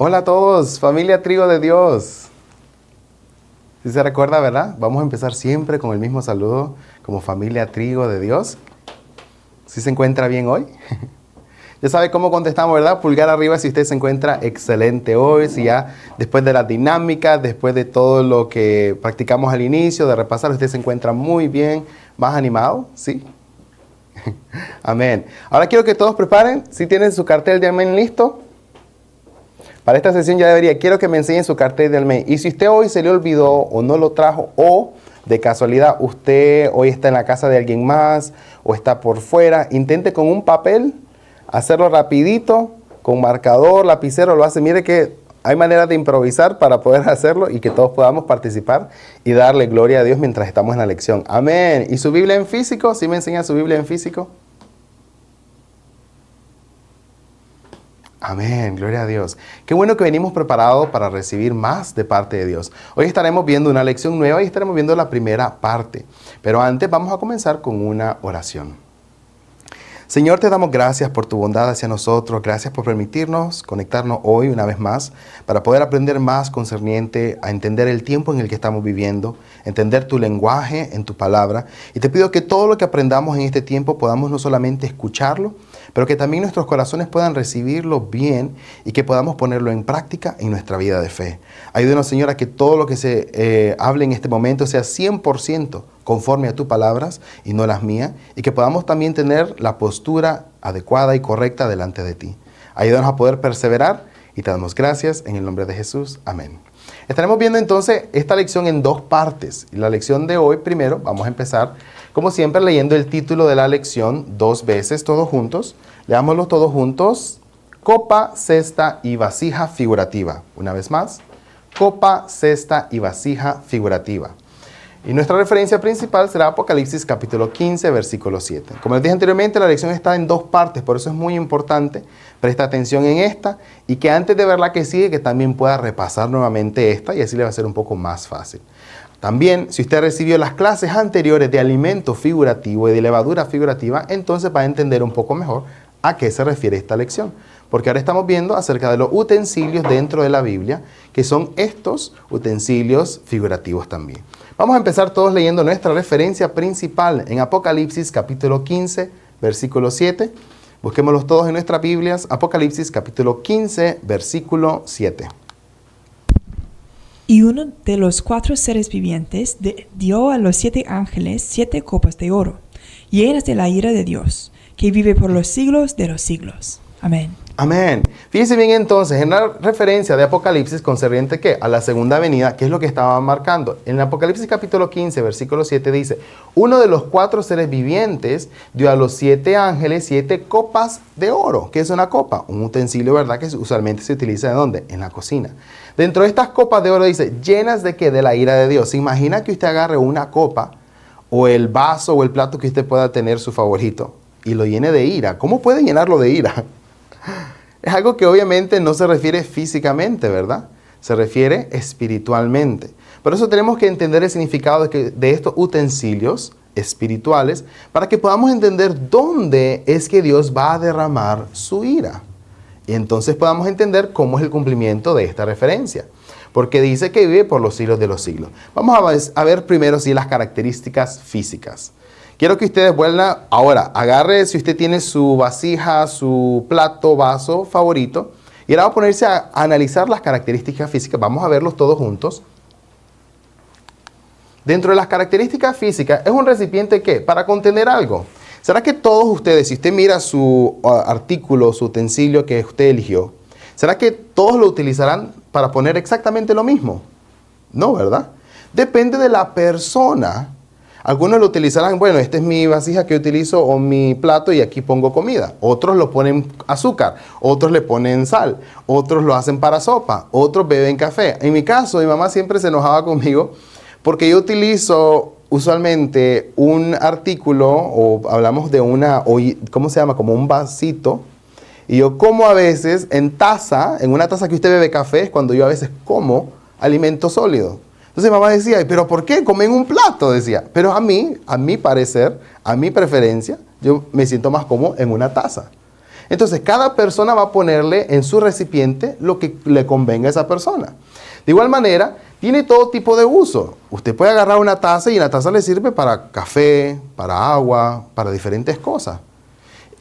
Hola a todos, familia Trigo de Dios. Si se recuerda, ¿verdad? Vamos a empezar siempre con el mismo saludo como familia Trigo de Dios. ¿Sí se encuentra bien hoy? Ya sabe cómo contestamos, ¿verdad? Pulgar arriba si usted se encuentra excelente hoy, si ya después de la dinámica, después de todo lo que practicamos al inicio, de repasar, usted se encuentra muy bien, más animado, ¿sí? Amén. Ahora quiero que todos preparen, si tienen su cartel de amén listo. Para esta sesión ya quiero que me enseñen su cartel de amén. Y si usted hoy se le olvidó o no lo trajo o de casualidad usted hoy está en la casa de alguien más o está por fuera, intente con un papel hacerlo rapidito, con marcador, lapicero, lo hace. Mire que hay maneras de improvisar para poder hacerlo y que todos podamos participar y darle gloria a Dios mientras estamos en la lección. Amén. ¿Y su Biblia en físico? ¿Sí me enseña su Biblia en físico? Amén, gloria a Dios. Qué bueno que venimos preparados para recibir más de parte de Dios. Hoy estaremos viendo una lección nueva y estaremos viendo la primera parte. Pero antes vamos a comenzar con una oración. Señor, te damos gracias por tu bondad hacia nosotros. Gracias por permitirnos conectarnos hoy una vez más para poder aprender más concerniente a entender el tiempo en el que estamos viviendo, entender tu lenguaje en tu palabra. Y te pido que todo lo que aprendamos en este tiempo podamos no solamente escucharlo, pero que también nuestros corazones puedan recibirlo bien y que podamos ponerlo en práctica en nuestra vida de fe. Ayúdenos, Señor, a que todo lo que se hable en este momento sea 100% conforme a tus palabras y no las mías, y que podamos también tener la postura adecuada y correcta delante de ti. Ayúdanos a poder perseverar y te damos gracias en el nombre de Jesús. Amén. Estaremos viendo entonces esta lección en dos partes. Y la lección de hoy, primero, vamos a empezar, como siempre, leyendo el título de la lección dos veces, todos juntos. Leámoslo todos juntos. Copa, cesta y vasija figurativa. Una vez más. Copa, cesta y vasija figurativa. Y nuestra referencia principal será Apocalipsis capítulo 15, versículo 7. Como les dije anteriormente, la lección está en dos partes, por eso es muy importante prestar atención en esta y que antes de ver la que sigue, que también pueda repasar nuevamente esta y así le va a ser un poco más fácil. También, si usted recibió las clases anteriores de alimento figurativo y de levadura figurativa, entonces va a entender un poco mejor a qué se refiere esta lección. Porque ahora estamos viendo acerca de los utensilios dentro de la Biblia, que son estos utensilios figurativos también. Vamos a empezar todos leyendo nuestra referencia principal en Apocalipsis capítulo 15, versículo 7. Busquémoslos todos en nuestras Biblias. Apocalipsis capítulo 15, versículo 7. Y uno de los 4 seres vivientes dio a los 7 ángeles 7 copas de oro, llenas de la ira de Dios, que vive por los siglos de los siglos. Amén. Amén. Fíjense bien entonces, en la referencia de Apocalipsis concerniente ¿qué? A la segunda venida, ¿qué es lo que estaba marcando? En Apocalipsis capítulo 15, versículo 7 dice, uno de los 4 seres vivientes dio a los 7 ángeles 7 copas de oro. ¿Qué es una copa? Un utensilio, ¿verdad? Que usualmente se utiliza ¿de dónde? En la cocina. Dentro de estas copas de oro dice, llenas de ¿qué? De la ira de Dios. ¿Se imagina que usted agarre una copa o el vaso o el plato que usted pueda tener su favorito y lo llene de ira? ¿Cómo puede llenarlo de ira? Es algo que obviamente no se refiere físicamente, ¿verdad? Se refiere espiritualmente. Por eso tenemos que entender el significado de estos utensilios espirituales para que podamos entender dónde es que Dios va a derramar su ira. Y entonces podamos entender cómo es el cumplimiento de esta referencia. Porque dice que vive por los siglos de los siglos. Vamos a ver primero las características físicas. Quiero que ustedes vuelvan, ahora, agarre si usted tiene su vasija, su plato, vaso favorito, y ahora va a ponerse a analizar las características físicas. Vamos a verlos todos juntos. Dentro de las características físicas, ¿es un recipiente qué? Para contener algo. ¿Será que todos ustedes, si usted mira su artículo, su utensilio que usted eligió, ¿será que todos lo utilizarán para poner exactamente lo mismo? No, ¿verdad? Depende de la persona. Algunos lo utilizarán, bueno, esta es mi vasija que utilizo o mi plato y aquí pongo comida. Otros lo ponen azúcar, otros le ponen sal, otros lo hacen para sopa, otros beben café. En mi caso, mi mamá siempre se enojaba conmigo porque yo utilizo usualmente un artículo o hablamos de ¿cómo se llama? Como un vasito. Y yo como a veces en una taza que usted bebe café, es cuando yo a veces como alimento sólido. Entonces mamá decía, ¿pero por qué comen un plato? Decía, pero a mi parecer, a mi preferencia, yo me siento más cómodo en una taza. Entonces, cada persona va a ponerle en su recipiente lo que le convenga a esa persona. De igual manera, tiene todo tipo de uso. Usted puede agarrar una taza y la taza le sirve para café, para agua, para diferentes cosas.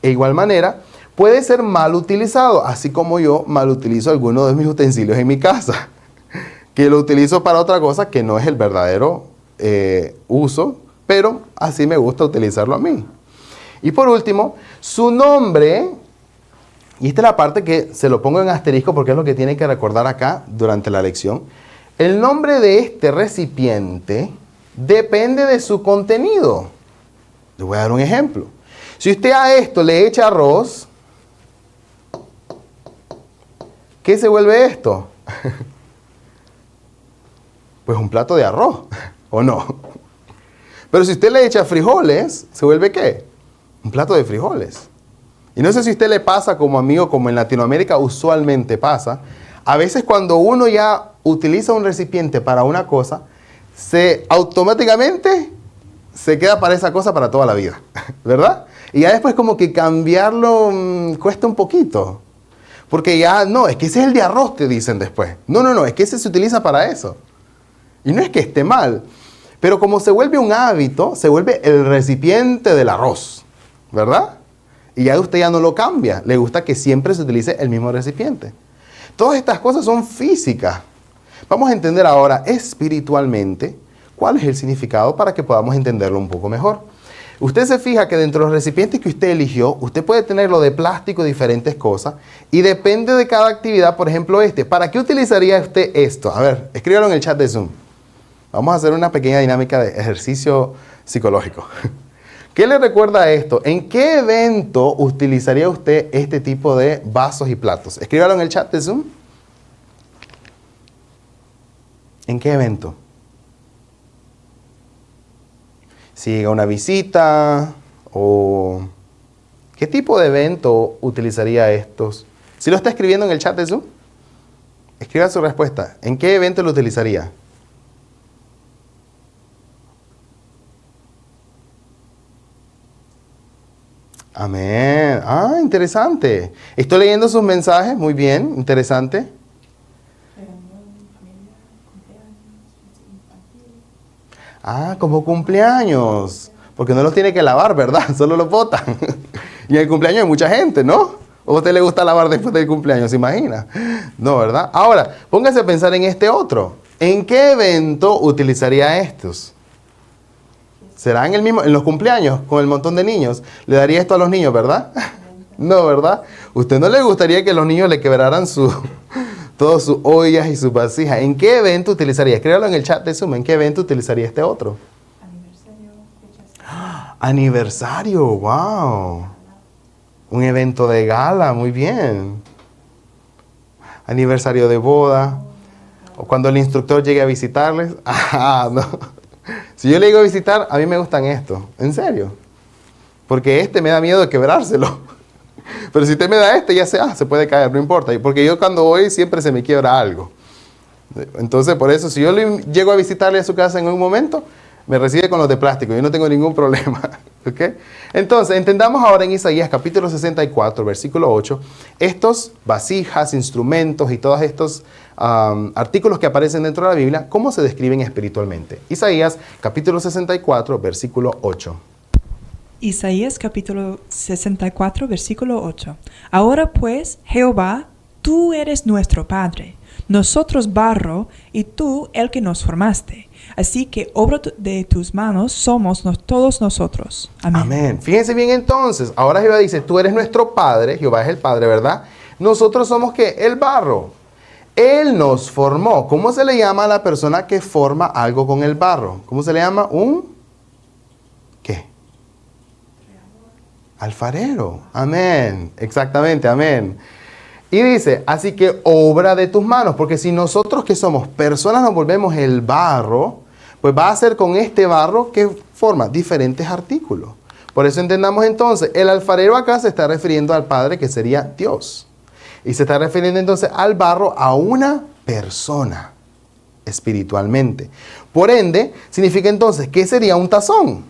De igual manera, puede ser mal utilizado, así como yo mal utilizo algunos de mis utensilios en mi casa, que lo utilizo para otra cosa que no es el verdadero uso, pero así me gusta utilizarlo a mí. Y por último, su nombre, y esta es la parte que se lo pongo en asterisco porque es lo que tienen que recordar acá durante la lección. El nombre de este recipiente depende de su contenido. Les voy a dar un ejemplo. Si usted a esto le echa arroz, ¿qué se vuelve esto? Pues un plato de arroz, ¿o no? Pero si usted le echa frijoles, ¿se vuelve qué? Un plato de frijoles. Y no sé si a usted le pasa como amigo, como en Latinoamérica usualmente pasa, a veces cuando uno ya utiliza un recipiente para una cosa, automáticamente se queda para esa cosa para toda la vida, ¿verdad? Y ya después como que cambiarlo cuesta un poquito. Porque ya, no, es que ese es el de arroz, te dicen después. No, es que ese se utiliza para eso. Y no es que esté mal, pero como se vuelve un hábito, se vuelve el recipiente del arroz, ¿verdad? Y ya usted ya no lo cambia, le gusta que siempre se utilice el mismo recipiente. Todas estas cosas son físicas. Vamos a entender ahora espiritualmente cuál es el significado para que podamos entenderlo un poco mejor. Usted se fija que dentro de los recipientes que usted eligió, usted puede tenerlo de plástico, diferentes cosas, y depende de cada actividad. Por ejemplo, ¿para qué utilizaría usted esto? A ver, escríbalo en el chat de Zoom. Vamos a hacer una pequeña dinámica de ejercicio psicológico. ¿Qué le recuerda a esto? ¿En qué evento utilizaría usted este tipo de vasos y platos? Escríbalo en el chat de Zoom. ¿En qué evento? Si llega una visita o... ¿Qué tipo de evento utilizaría estos? Si lo está escribiendo en el chat de Zoom, escriba su respuesta. ¿En qué evento lo utilizaría? Amén. Ah, interesante. Estoy leyendo sus mensajes. Muy bien, interesante. Ah, como cumpleaños. Porque no los tiene que lavar, ¿verdad? Solo los botan. Y en el cumpleaños hay mucha gente, ¿no? ¿O a usted le gusta lavar después del cumpleaños? ¿Se imagina? No, ¿verdad? Ahora, póngase a pensar en este otro. ¿En qué evento utilizaría estos? ¿Será en el mismo, en los cumpleaños, con el montón de niños? Le daría esto a los niños, ¿verdad? No, ¿verdad? ¿Usted no le gustaría que los niños le quebraran todas sus ollas y sus vasijas? ¿En qué evento utilizaría? Escríbalo en el chat de Zoom. ¿En qué evento utilizaría este otro? Aniversario, fechas. Aniversario, wow. Un evento de gala, muy bien. Aniversario de boda. O cuando el instructor llegue a visitarles. Ah, no. Si yo le llego a visitar, a mí me gustan estos. ¿En serio? Porque me da miedo de quebrárselo. Pero si usted me da ya se puede caer, no importa. Porque yo cuando voy siempre se me quiebra algo. Entonces, por eso, si yo llego a visitarle a su casa en un momento, me recibe con los de plástico. Yo no tengo ningún problema. ¿Okay? Entonces, entendamos ahora en Isaías capítulo 64, versículo 8, estos vasijas, instrumentos y todos estos artículos que aparecen dentro de la Biblia, ¿cómo se describen espiritualmente? Isaías capítulo 64, versículo 8. Isaías capítulo 64, versículo 8. Ahora pues, Jehová, tú eres nuestro Padre, nosotros barro, y tú el que nos formaste. Así que obra de tus manos somos todos nosotros. Amén. Amén. Fíjense bien entonces, ahora Jehová dice, tú eres nuestro Padre, Jehová es el Padre, ¿verdad? Nosotros somos ¿qué? El barro. Él nos formó. ¿Cómo se le llama a la persona que forma algo con el barro? ¿Cómo se le llama? ¿Qué? Alfarero. Amén. Exactamente, amén. Y dice, así que obra de tus manos, porque si nosotros que somos personas nos volvemos el barro, pues va a ser con este barro que forma diferentes artículos. Por eso entendamos entonces, el alfarero acá se está refiriendo al Padre, que sería Dios. Y se está refiriendo entonces al barro a una persona espiritualmente. Por ende, significa entonces, ¿qué sería un tazón?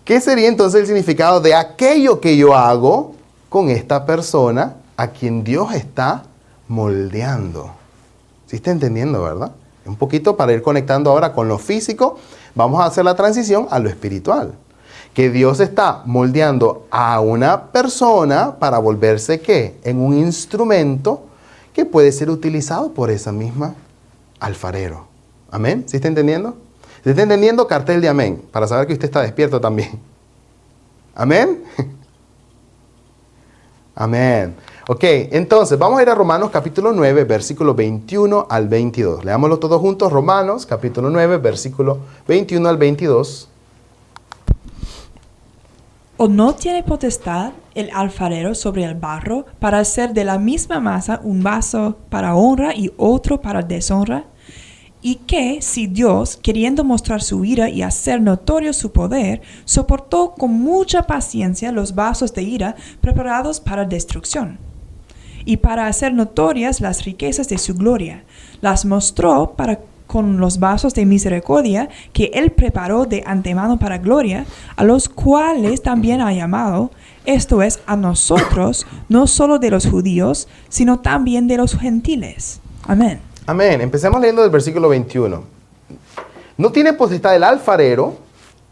¿Qué sería entonces el significado de aquello que yo hago con esta persona a quien Dios está moldeando. ¿Sí está entendiendo, verdad? Un poquito para ir conectando ahora con lo físico, vamos a hacer la transición a lo espiritual. Que Dios está moldeando a una persona para volverse, ¿qué? En un instrumento que puede ser utilizado por esa misma alfarero. ¿Amén? ¿Sí está entendiendo? ¿Sí está entendiendo? Cartel de amén, para saber que usted está despierto también. ¿Amén? Amén. Ok, entonces vamos a ir a Romanos capítulo 9, versículo 21 al 22. Leámoslo todos juntos. Romanos capítulo 9, versículo 21 al 22. ¿O no tiene potestad el alfarero sobre el barro para hacer de la misma masa un vaso para honra y otro para deshonra? Y que, si Dios, queriendo mostrar su ira y hacer notorio su poder, soportó con mucha paciencia los vasos de ira preparados para destrucción, y para hacer notorias las riquezas de su gloria, las mostró con los vasos de misericordia que Él preparó de antemano para gloria, a los cuales también ha llamado, esto es, a nosotros, no solo de los judíos, sino también de los gentiles. Amén. Amén. Empecemos leyendo del versículo 21. No tiene potestad el alfarero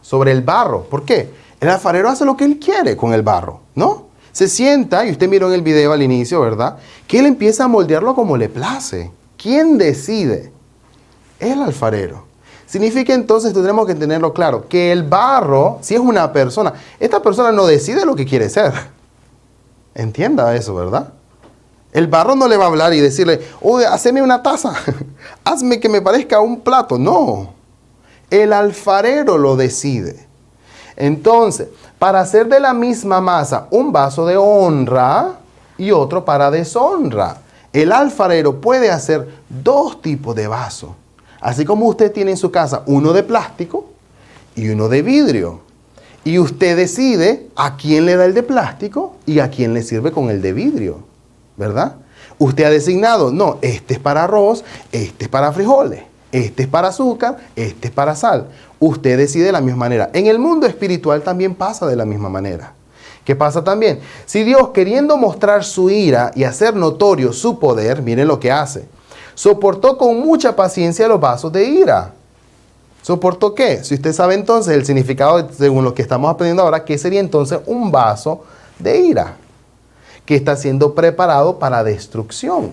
sobre el barro. ¿Por qué? El alfarero hace lo que él quiere con el barro, ¿no? Se sienta, y usted miró en el video al inicio, ¿verdad? Que él empieza a moldearlo como le place. ¿Quién decide? El alfarero. Significa entonces, tenemos que tenerlo claro, que el barro, si es una persona, esta persona no decide lo que quiere ser. Entienda eso, ¿verdad? El barro no le va a hablar y decirle, oye, haceme una taza, hazme que me parezca un plato. No, el alfarero lo decide. Entonces, para hacer de la misma masa un vaso de honra y otro para deshonra, el alfarero puede hacer dos tipos de vasos. Así como usted tiene en su casa uno de plástico y uno de vidrio. Y usted decide a quién le da el de plástico y a quién le sirve con el de vidrio. ¿Verdad? Usted ha designado, no, este es para arroz, este es para frijoles, este es para azúcar, este es para sal. Usted decide de la misma manera. En el mundo espiritual también pasa de la misma manera. ¿Qué pasa también? Si Dios, queriendo mostrar su ira y hacer notorio su poder, miren lo que hace. Soportó con mucha paciencia los vasos de ira. ¿Soportó qué? Si usted sabe entonces el significado, según lo que estamos aprendiendo ahora, ¿qué sería entonces un vaso de ira? Que está siendo preparado para destrucción.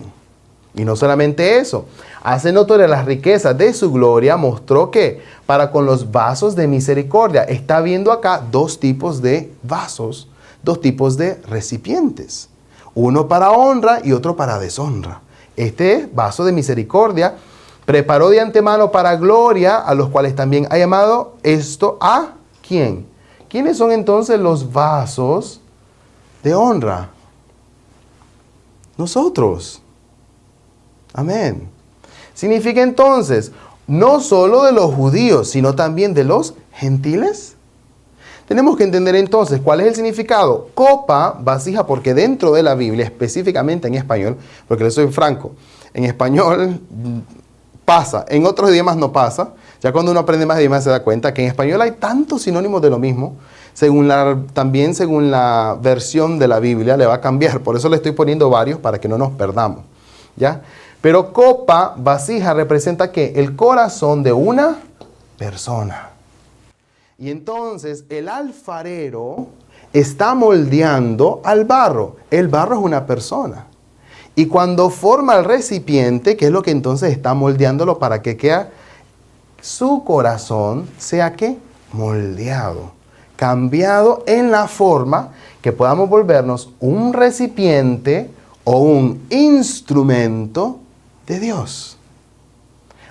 Y no solamente eso, hace notoria las riquezas de su gloria, mostró que para con los vasos de misericordia, está viendo acá dos tipos de vasos, dos tipos de recipientes, uno para honra y otro para deshonra. Este vaso de misericordia preparó de antemano para gloria, a los cuales también ha llamado esto a ¿quién? ¿Quiénes son entonces los vasos de honra? Nosotros. Amén. Significa entonces, no solo de los judíos, sino también de los gentiles. Tenemos que entender entonces cuál es el significado. Copa, vasija, porque dentro de la Biblia, específicamente en español, porque le soy franco, en español pasa, en otros idiomas no pasa. Ya cuando uno aprende más idiomas se da cuenta que en español hay tantos sinónimos de lo mismo. También según la versión de la Biblia le va a cambiar. Por eso le estoy poniendo varios para que no nos perdamos. ¿Ya? Pero copa, vasija, representa ¿qué? El corazón de una persona. Y entonces el alfarero está moldeando al barro. El barro es una persona. Y cuando forma el recipiente, ¿qué es lo que entonces está moldeándolo para que quede su corazón sea ¿qué? Moldeado, cambiado en la forma que podamos volvernos un recipiente o un instrumento de Dios.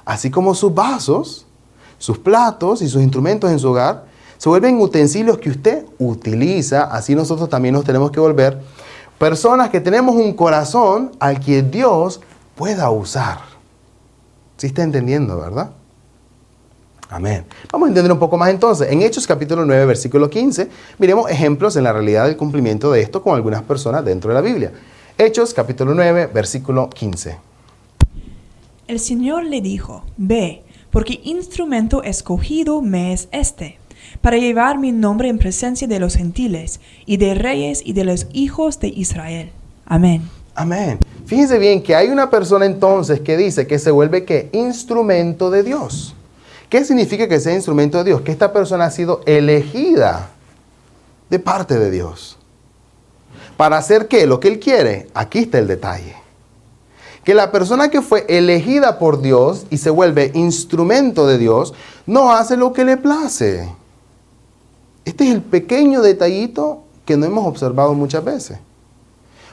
Así como sus vasos, sus platos y sus instrumentos en su hogar se vuelven utensilios que usted utiliza, así nosotros también nos tenemos que volver personas que tenemos un corazón al que Dios pueda usar. ¿Sí está entendiendo, verdad? Amén. Vamos a entender un poco más entonces. En Hechos capítulo 9, versículo 15, miremos ejemplos en la realidad del cumplimiento de esto con algunas personas dentro de la Biblia. Hechos capítulo 9, versículo 15. El Señor le dijo, ve, porque instrumento escogido me es este, para llevar mi nombre en presencia de los gentiles, y de reyes y de los hijos de Israel. Amén. Amén. Fíjense bien que hay una persona entonces que dice que se vuelve ¿qué? Instrumento de Dios. ¿Qué significa que sea instrumento de Dios? Que esta persona ha sido elegida de parte de Dios. ¿Para hacer qué? Lo que Él quiere. Aquí está el detalle. Que la persona que fue elegida por Dios y se vuelve instrumento de Dios, no hace lo que le place. Este es el pequeño detallito que no hemos observado muchas veces.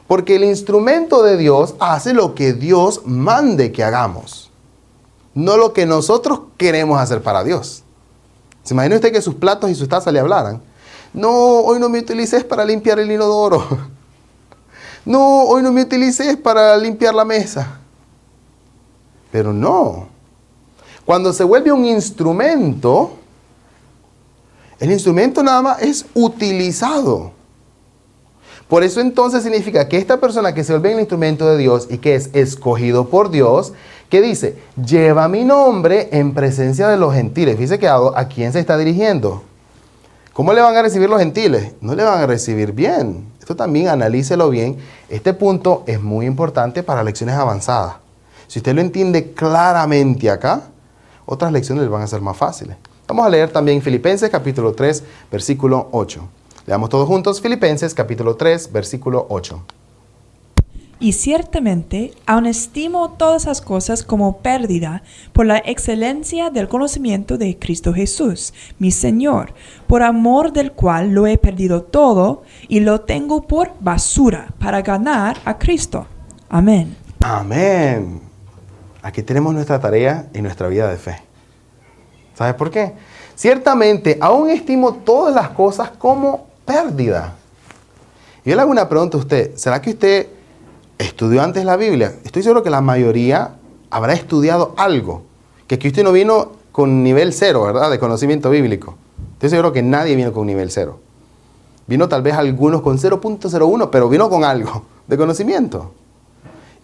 Porque el instrumento de Dios hace lo que Dios mande que hagamos. No lo que nosotros queremos hacer para Dios. ¿Se imagina usted que sus platos y sus tazas le hablaran? No, hoy no me utilices para limpiar el inodoro. No, hoy no me utilices para limpiar la mesa. Pero no. Cuando se vuelve un instrumento, el instrumento nada más es utilizado. Por eso entonces significa que esta persona que se vuelve el instrumento de Dios y que es escogido por Dios, que dice, lleva mi nombre en presencia de los gentiles. Fíjese que a quién se está dirigiendo. ¿Cómo le van a recibir los gentiles? No le van a recibir bien. Esto también analícelo bien. Este punto es muy importante para lecciones avanzadas. Si usted lo entiende claramente acá, otras lecciones le van a ser más fáciles. Vamos a leer también Filipenses capítulo 3, versículo 8. Leamos todos juntos Filipenses capítulo 3, versículo 8. Y ciertamente aun estimo todas las cosas como pérdida por la excelencia del conocimiento de Cristo Jesús, mi Señor, por amor del cual lo he perdido todo y lo tengo por basura para ganar a Cristo. Amén. Amén. Aquí tenemos nuestra tarea y nuestra vida de fe. ¿Sabes por qué? Ciertamente aún estimo todas las cosas como pérdida. Y yo le hago una pregunta a usted. ¿Será que usted estudió antes la Biblia? Estoy seguro que la mayoría habrá estudiado algo. Que aquí usted no vino con nivel 0, ¿verdad? De conocimiento bíblico. Estoy seguro que nadie vino con nivel 0. Vino tal vez algunos con 0.01, pero vino con algo de conocimiento.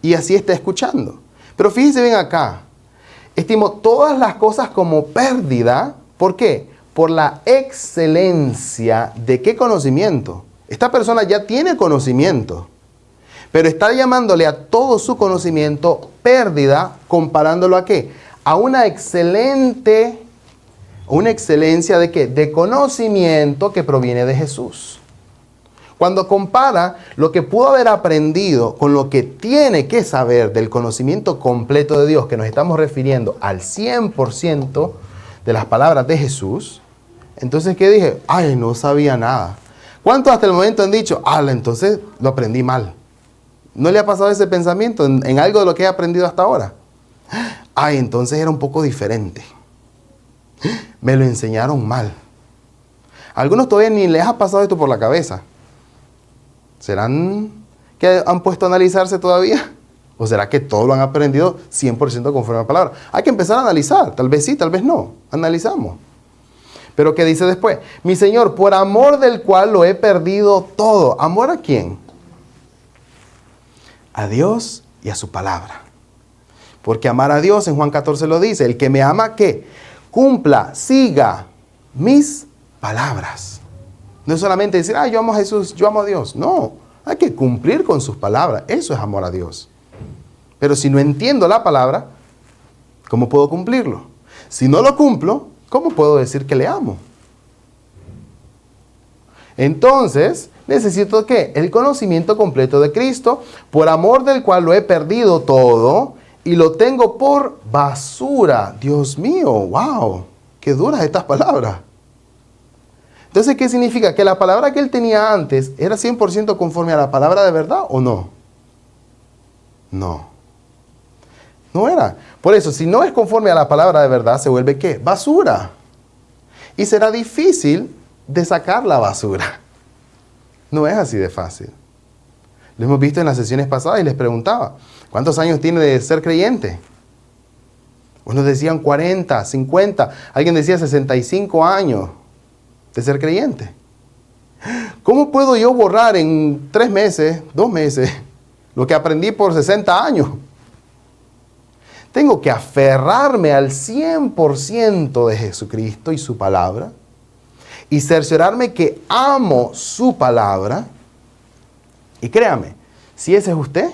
Y así está escuchando. Pero fíjese bien acá. Estimo todas las cosas como pérdida. ¿Por qué? Por la excelencia de qué conocimiento. Esta persona ya tiene conocimiento. Pero está llamándole a todo su conocimiento pérdida, comparándolo a qué? A una excelencia de qué? De conocimiento que proviene de Jesús. Cuando compara lo que pudo haber aprendido con lo que tiene que saber del conocimiento completo de Dios, que nos estamos refiriendo al 100% de las palabras de Jesús, entonces ¿qué dije? Ay, no sabía nada. ¿Cuántos hasta el momento han dicho, entonces lo aprendí mal? ¿No le ha pasado ese pensamiento en algo de lo que he aprendido hasta ahora? Entonces era un poco diferente. Me lo enseñaron mal. A algunos todavía ni les ha pasado esto por la cabeza. ¿Serán que han puesto a analizarse todavía? ¿O será que todo lo han aprendido 100% conforme a la palabra? Hay que empezar a analizar. Tal vez sí, tal vez no. Analizamos. Pero ¿qué dice después? Mi Señor, por amor del cual lo he perdido todo. ¿Amor a quién? A Dios y a su palabra. Porque amar a Dios, en Juan 14 lo dice, el que me ama, ¿qué? Cumpla, siga mis palabras. No es solamente decir, yo amo a Jesús, yo amo a Dios. No, hay que cumplir con sus palabras. Eso es amor a Dios. Pero si no entiendo la palabra, ¿cómo puedo cumplirlo? Si no lo cumplo, ¿cómo puedo decir que le amo? Entonces, necesito ¿qué? El conocimiento completo de Cristo, por amor del cual lo he perdido todo y lo tengo por basura. Dios mío, wow, qué duras estas palabras. Entonces, ¿qué significa? ¿Que la palabra que él tenía antes era 100% conforme a la palabra de verdad o no? No. No era. Por eso, si no es conforme a la palabra de verdad, se vuelve ¿qué? Basura. Y será difícil de sacar la basura. No es así de fácil. Lo hemos visto en las sesiones pasadas y les preguntaba, ¿cuántos años tiene de ser creyente? Unos decían 40, 50, alguien decía 65 años de ser creyente. ¿Cómo puedo yo borrar en 3 meses, 2 meses, lo que aprendí por 60 años? Tengo que aferrarme al 100% de Jesucristo y su palabra. y cerciorarme que amo su palabra. Y créame, si ese es usted,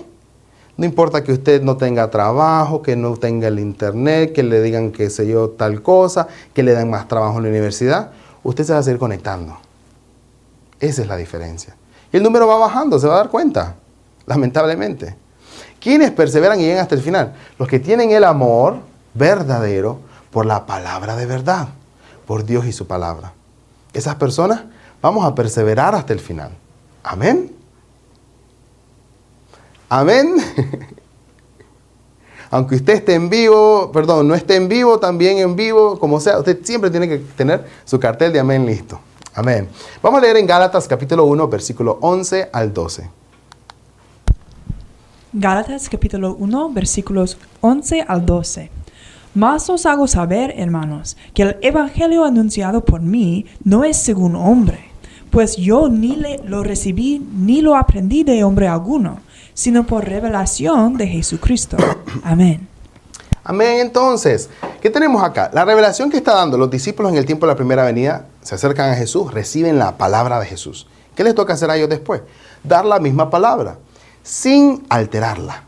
no importa que usted no tenga trabajo, que no tenga el internet, que le digan qué sé yo, tal cosa, que le den más trabajo en la universidad, usted se va a seguir conectando. Esa es la diferencia. Y el número va bajando, se va a dar cuenta, lamentablemente. ¿Quiénes perseveran y llegan hasta el final? Los que tienen el amor verdadero por la palabra de verdad, por Dios y su palabra. Esas personas vamos a perseverar hasta el final. Amén. Amén. Aunque usted esté en vivo, no esté en vivo, también en vivo, como sea, usted siempre tiene que tener su cartel de amén listo. Amén. Vamos a leer en Gálatas capítulo 1, versículo 11 al 12. Gálatas capítulo 1, versículos 11 al 12. Mas os hago saber, hermanos, que el evangelio anunciado por mí no es según hombre, pues yo ni lo recibí ni lo aprendí de hombre alguno, sino por revelación de Jesucristo. Amén. Amén. Entonces, ¿qué tenemos acá? La revelación que está dando los discípulos en el tiempo de la primera venida, se acercan a Jesús, reciben la palabra de Jesús. ¿Qué les toca hacer a ellos después? Dar la misma palabra, sin alterarla.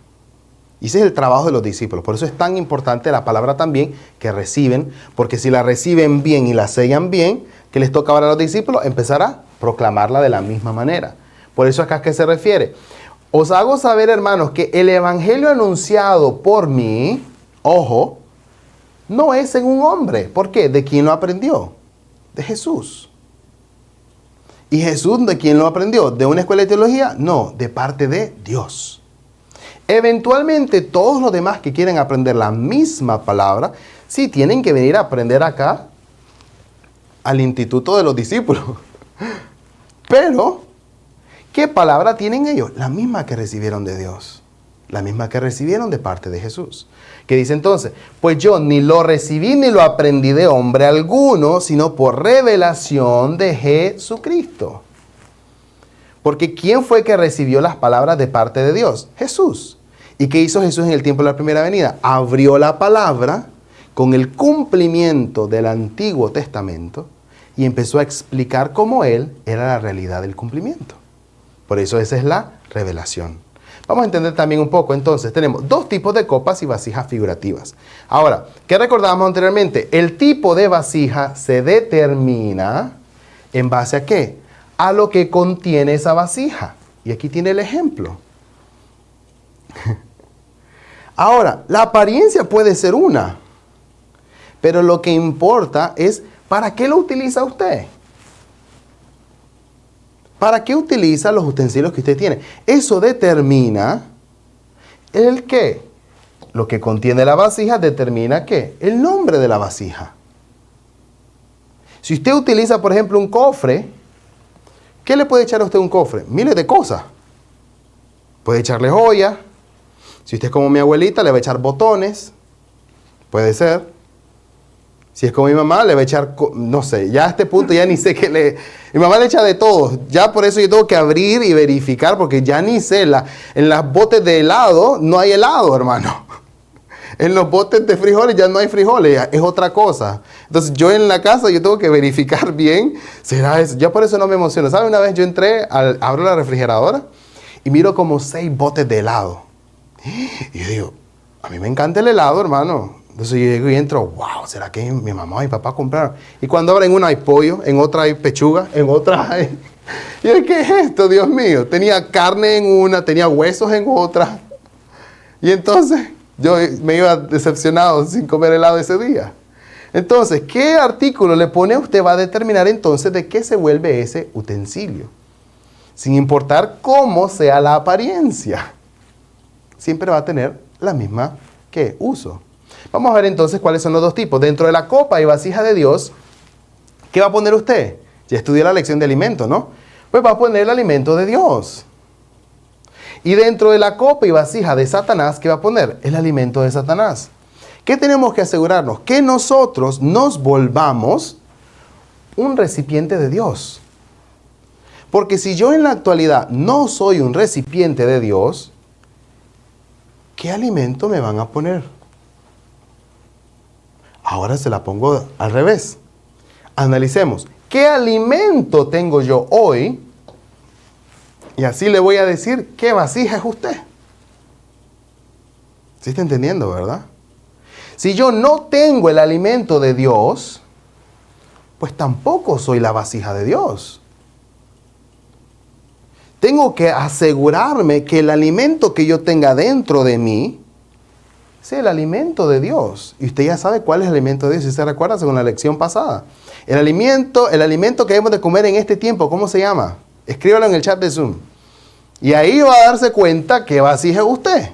Y ese es el trabajo de los discípulos. Por eso es tan importante la palabra también que reciben, porque si la reciben bien y la sellan bien, ¿qué les toca ahora a los discípulos? Empezar a proclamarla de la misma manera. Por eso acá, ¿a qué se refiere? Os hago saber, hermanos, que el evangelio anunciado por mí, ojo, no es en un hombre. ¿Por qué? ¿De quién lo aprendió? De Jesús. ¿Y Jesús de quién lo aprendió? ¿De una escuela de teología? No, de parte de Dios. Eventualmente todos los demás que quieren aprender la misma palabra, sí tienen que venir a aprender acá al instituto de los discípulos. Pero, ¿qué palabra tienen ellos? La misma que recibieron de Dios. La misma que recibieron de parte de Jesús. Que dice entonces, pues yo ni lo recibí ni lo aprendí de hombre alguno, sino por revelación de Jesucristo. Porque ¿quién fue que recibió las palabras de parte de Dios? Jesús. ¿Y qué hizo Jesús en el tiempo de la primera venida? Abrió la palabra con el cumplimiento del Antiguo Testamento y empezó a explicar cómo Él era la realidad del cumplimiento. Por eso esa es la revelación. Vamos a entender también un poco, entonces, tenemos dos tipos de copas y vasijas figurativas. Ahora, ¿qué recordábamos anteriormente? El tipo de vasija se determina en base a ¿qué? A lo que contiene esa vasija. Y aquí tiene el ejemplo. Ahora, la apariencia puede ser una, pero lo que importa es ¿para qué lo utiliza usted? ¿Para qué utiliza los utensilios que usted tiene? Eso determina el qué. Lo que contiene la vasija determina qué. El nombre de la vasija. Si usted utiliza, por ejemplo, un cofre, ¿qué le puede echar a usted un cofre? Miles de cosas. Puede echarle joyas. Si usted es como mi abuelita, le va a echar botones. Puede ser. Si es como mi mamá, le va a echar, no sé, ya a este punto ya ni sé qué le... Mi mamá le echa de todo. Ya por eso yo tengo que abrir y verificar, porque ya ni sé. En las botes de helado no hay helado, hermano. En los botes de frijoles ya no hay frijoles, es otra cosa. Entonces yo en la casa yo tengo que verificar bien. ¿Será eso? Ya por eso no me emociono. ¿Sabe? Una vez yo entré, abro la refrigeradora y miro como 6 botes de helado. Y yo digo, a mí me encanta el helado, hermano. Entonces yo llego y entro, wow, ¿será que mi mamá y mi papá compraron? Y cuando abren una hay pollo, en otra hay pechuga, en otra hay... Y yo, ¿qué es esto, Dios mío? Tenía carne en una, tenía huesos en otra. Y entonces yo me iba decepcionado sin comer helado ese día. Entonces, ¿qué artículo le pone a usted va a determinar entonces de qué se vuelve ese utensilio? Sin importar cómo sea la apariencia. Siempre va a tener la misma ¿qué? Uso. Vamos a ver entonces cuáles son los dos tipos. Dentro de la copa y vasija de Dios, ¿qué va a poner usted? Ya estudié la lección de alimento, ¿no? Pues va a poner el alimento de Dios. Y dentro de la copa y vasija de Satanás, ¿qué va a poner? El alimento de Satanás. ¿Qué tenemos que asegurarnos? Que nosotros nos volvamos un recipiente de Dios. Porque si yo en la actualidad no soy un recipiente de Dios, ¿qué alimento me van a poner? Ahora se la pongo al revés. analicemos. ¿Qué alimento tengo yo hoy? Y así le voy a decir qué vasija es usted. ¿Sí está entendiendo, verdad? Si yo no tengo el alimento de Dios, pues tampoco soy la vasija de Dios. Tengo que asegurarme que el alimento que yo tenga dentro de mí sea el alimento de Dios. Y usted ya sabe cuál es el alimento de Dios, si se recuerda según la lección pasada. El alimento que debemos de comer en este tiempo, ¿cómo se llama? Escríbalo en el chat de Zoom. Y ahí va a darse cuenta qué vasija es usted.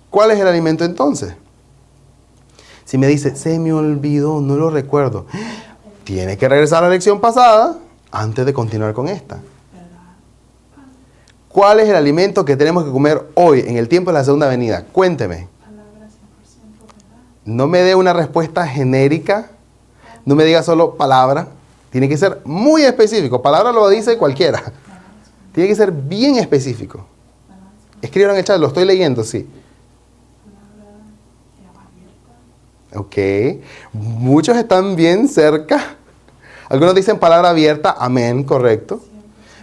¿Cuál es el alimento entonces? Si me dice, se me olvidó, no lo recuerdo. Tiene que regresar a la lección pasada antes de continuar con esta. ¿Cuál es el alimento que tenemos que comer hoy, en el tiempo de la segunda venida? Cuénteme. No me dé una respuesta genérica. No me diga solo palabra. Tiene que ser muy específico. Palabra lo dice cualquiera. Tiene que ser bien específico. Escriban en el chat, lo estoy leyendo, sí. Ok. Muchos están bien cerca. Algunos dicen palabra abierta. Amén, correcto.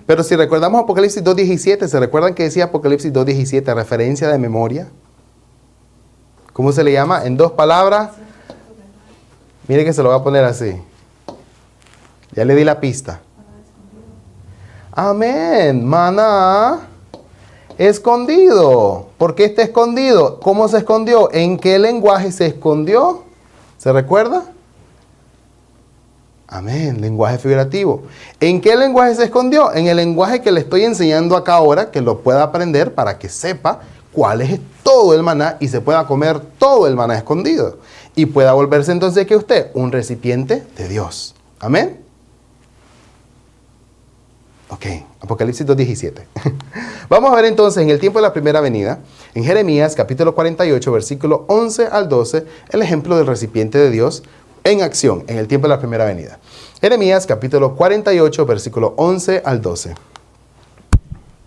Pero si recordamos Apocalipsis 2.17, ¿se recuerdan que decía Apocalipsis 2.17, referencia de memoria? ¿Cómo se le llama? En 2 palabras. Mire que se lo voy a poner así. Ya le di la pista. Amén. Maná escondido. ¿Por qué está escondido? ¿Cómo se escondió? ¿En qué lenguaje se escondió? ¿Se recuerda? Amén, lenguaje figurativo. ¿En qué lenguaje se escondió? En el lenguaje que le estoy enseñando acá ahora, que lo pueda aprender para que sepa cuál es todo el maná y se pueda comer todo el maná escondido. Y pueda volverse entonces que usted un recipiente de Dios. Amén. Ok, Apocalipsis 2.17. Vamos a ver entonces en el tiempo de la primera venida, en Jeremías capítulo 48, versículo 11 al 12, el ejemplo del recipiente de Dios en acción en el tiempo de la primera venida. Jeremías capítulo 48, versículo 11 al 12.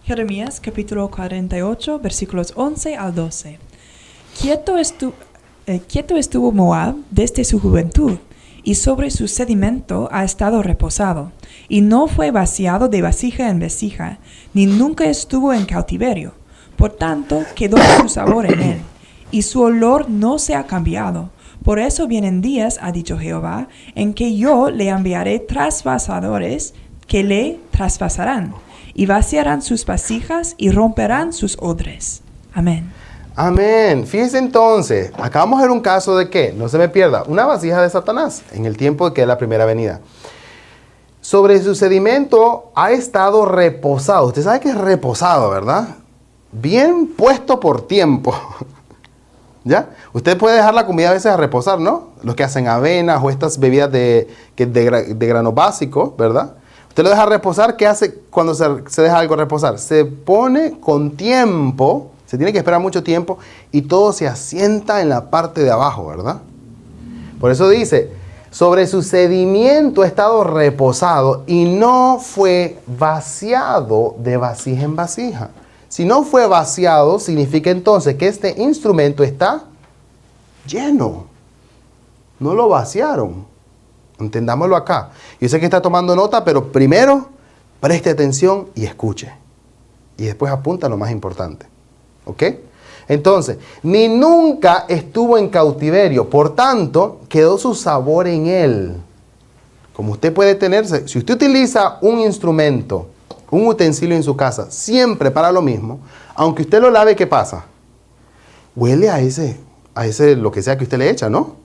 Jeremías capítulo 48, versículos 11 al 12. Quieto estuvo Moab desde su juventud, y sobre su sedimento ha estado reposado, y no fue vaciado de vasija en vasija, ni nunca estuvo en cautiverio. Por tanto, quedó su sabor en él, y su olor no se ha cambiado. Por eso vienen días, ha dicho Jehová, en que yo le enviaré trasvasadores que le trasvasarán, y vaciarán sus vasijas y romperán sus odres. Amén. Amén. Fíjese entonces, acá vamos a ver un caso de ¿qué? No se me pierda, una vasija de Satanás en el tiempo de que es la primera venida. Sobre su sedimento ha estado reposado. Usted sabe que es reposado, ¿verdad? Bien puesto por tiempo. ¿Ya? Usted puede dejar la comida a veces a reposar, ¿no? Los que hacen avenas o estas bebidas de grano básico, ¿verdad? Usted lo deja reposar. ¿Qué hace cuando se deja algo reposar? Se pone con tiempo, se tiene que esperar mucho tiempo y todo se asienta en la parte de abajo, ¿verdad? Por eso dice, sobre su sedimiento ha estado reposado y no fue vaciado de vasija en vasija. Si no fue vaciado, significa entonces que este instrumento está lleno. No lo vaciaron. Entendámoslo acá. Yo sé que está tomando nota, pero primero preste atención y escuche. Y después apunta lo más importante. ¿Ok? Entonces, ni nunca estuvo en cautiverio. Por tanto, quedó su sabor en él. Como usted puede tenerse, si usted utiliza un instrumento, un utensilio en su casa, siempre para lo mismo, aunque usted lo lave, ¿qué pasa? Huele a ese lo que sea que usted le echa, ¿no?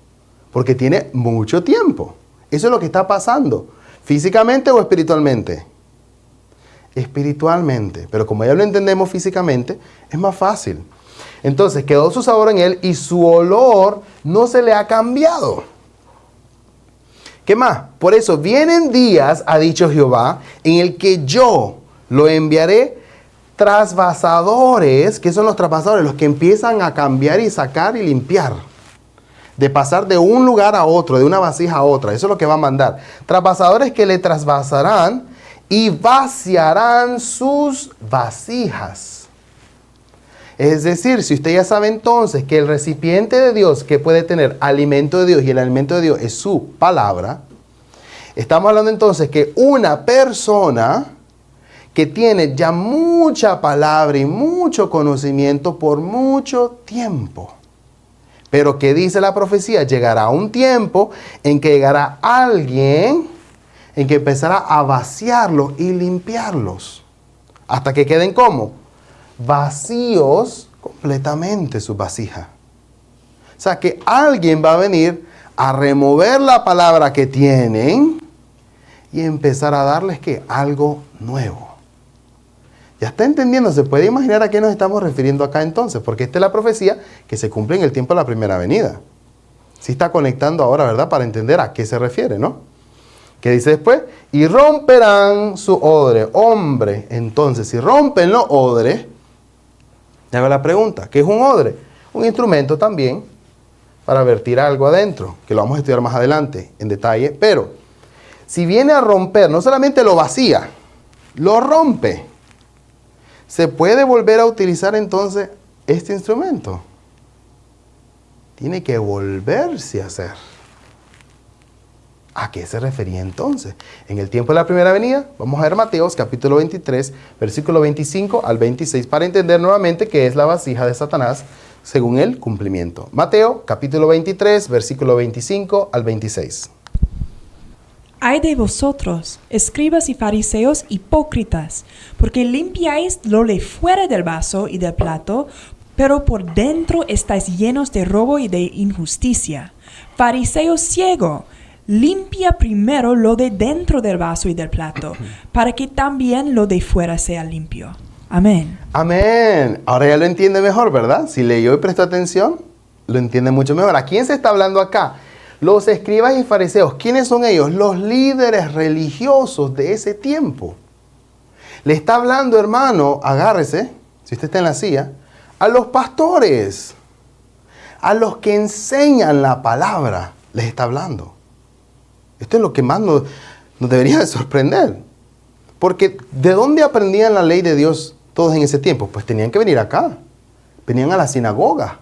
Porque tiene mucho tiempo. Eso es lo que está pasando, físicamente o espiritualmente. Espiritualmente, pero como ya lo entendemos físicamente, es más fácil. Entonces quedó su sabor en él y su olor no se le ha cambiado. ¿Qué más? Por eso vienen días, ha dicho Jehová, en el que yo lo enviaré trasvasadores. ¿Qué son los trasvasadores? Los que empiezan a cambiar y sacar y limpiar. De pasar de un lugar a otro, de una vasija a otra. Eso es lo que va a mandar. Trasvasadores que le trasvasarán y vaciarán sus vasijas. Es decir, si usted ya sabe entonces que el recipiente de Dios que puede tener alimento de Dios y el alimento de Dios es su palabra, Estamos hablando entonces que una persona que tiene ya mucha palabra y mucho conocimiento por mucho tiempo. Pero que dice la profecía, llegará un tiempo en que llegará alguien en que empezará a vaciarlos y limpiarlos. Hasta que queden como vacíos completamente sus vasijas. O sea que alguien va a venir a remover la palabra que tienen y empezar a darles ¿qué? Algo nuevo. ¿Ya está entendiendo? ¿Se puede imaginar a qué nos estamos refiriendo acá entonces? Porque esta es la profecía que se cumple en el tiempo de la primera venida. Sí está conectando ahora, ¿verdad? Para entender a qué se refiere, ¿no? ¿Qué dice después? Y romperán su odre. Hombre, entonces, si rompen los odres, le hago la pregunta, ¿qué es un odre? Un instrumento también para vertir algo adentro, que lo vamos a estudiar más adelante en detalle. Pero, si viene a romper, no solamente lo vacía, lo rompe. ¿Se puede volver a utilizar entonces este instrumento? Tiene que volverse a hacer. ¿A qué se refería entonces? En el tiempo de la primera venida, vamos a ver Mateos capítulo 23, versículo 25 al 26, para entender nuevamente qué es la vasija de Satanás según el cumplimiento. Mateo capítulo 23, versículo 25 al 26. Ay de vosotros, escribas y fariseos hipócritas, porque limpiáis lo de fuera del vaso y del plato, pero por dentro estáis llenos de robo y de injusticia. Fariseo ciego, limpia primero lo de dentro del vaso y del plato, para que también lo de fuera sea limpio. Amén. Amén. Ahora ya lo entiende mejor, ¿verdad? Si leyó y prestó atención, lo entiende mucho mejor. ¿A quién se está hablando acá? Los escribas y fariseos. ¿Quiénes son ellos? Los líderes religiosos de ese tiempo. Le está hablando, hermano, agárrese, si usted está en la silla, a los pastores, a los que enseñan la palabra, les está hablando. Esto es lo que más nos debería de sorprender. Porque ¿de dónde aprendían la ley de Dios todos en ese tiempo? Pues tenían que venir acá. Venían a la sinagoga.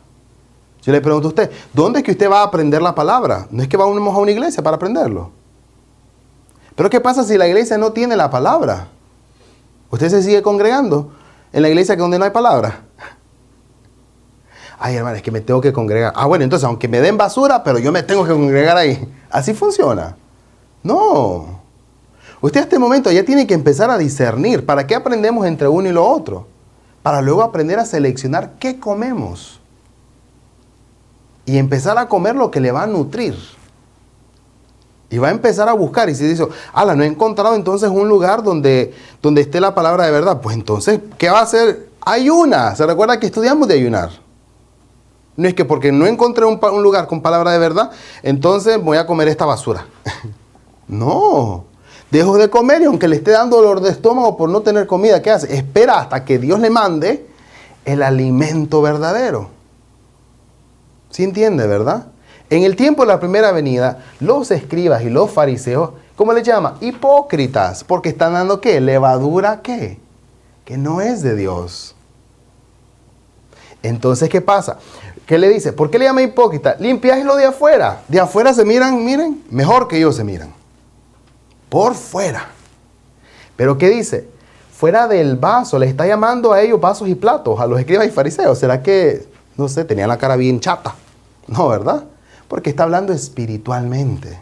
Yo le pregunto a usted, ¿dónde es que usted va a aprender la palabra? No es que vamos a una iglesia para aprenderlo. Pero ¿qué pasa si la iglesia no tiene la palabra? ¿Usted se sigue congregando en la iglesia donde no hay palabra? Ay, hermano, es que me tengo que congregar. Ah, bueno, entonces, aunque me den basura, pero yo me tengo que congregar ahí. ¿Así funciona? No. Usted a este momento ya tiene que empezar a discernir. ¿Para qué aprendemos entre uno y lo otro? Para luego aprender a seleccionar qué comemos. Y empezar a comer lo que le va a nutrir. Y va a empezar a buscar. Y si dice, no he encontrado entonces un lugar donde esté la palabra de verdad. Pues entonces, ¿qué va a hacer? Ayuna. ¿Se recuerda que estudiamos de ayunar? No es que porque no encontré un lugar con palabra de verdad, entonces voy a comer esta basura. No. Dejo de comer y aunque le esté dando dolor de estómago por no tener comida, ¿qué hace? Espera hasta que Dios le mande el alimento verdadero. ¿Sí entiende, verdad? En el tiempo de la primera venida, los escribas y los fariseos, ¿cómo les llama? Hipócritas, porque están dando ¿qué? Levadura, ¿qué? Que no es de Dios. Entonces, ¿qué pasa? ¿Qué le dice? ¿Por qué le llama hipócrita? Limpiáis lo de afuera. De afuera se miran, miren, mejor que ellos se miran. Por fuera. ¿Pero qué dice? Fuera del vaso, le está llamando a ellos vasos y platos, a los escribas y fariseos. ¿Será que, no sé, tenían la cara bien chata? No, ¿verdad? Porque está hablando espiritualmente.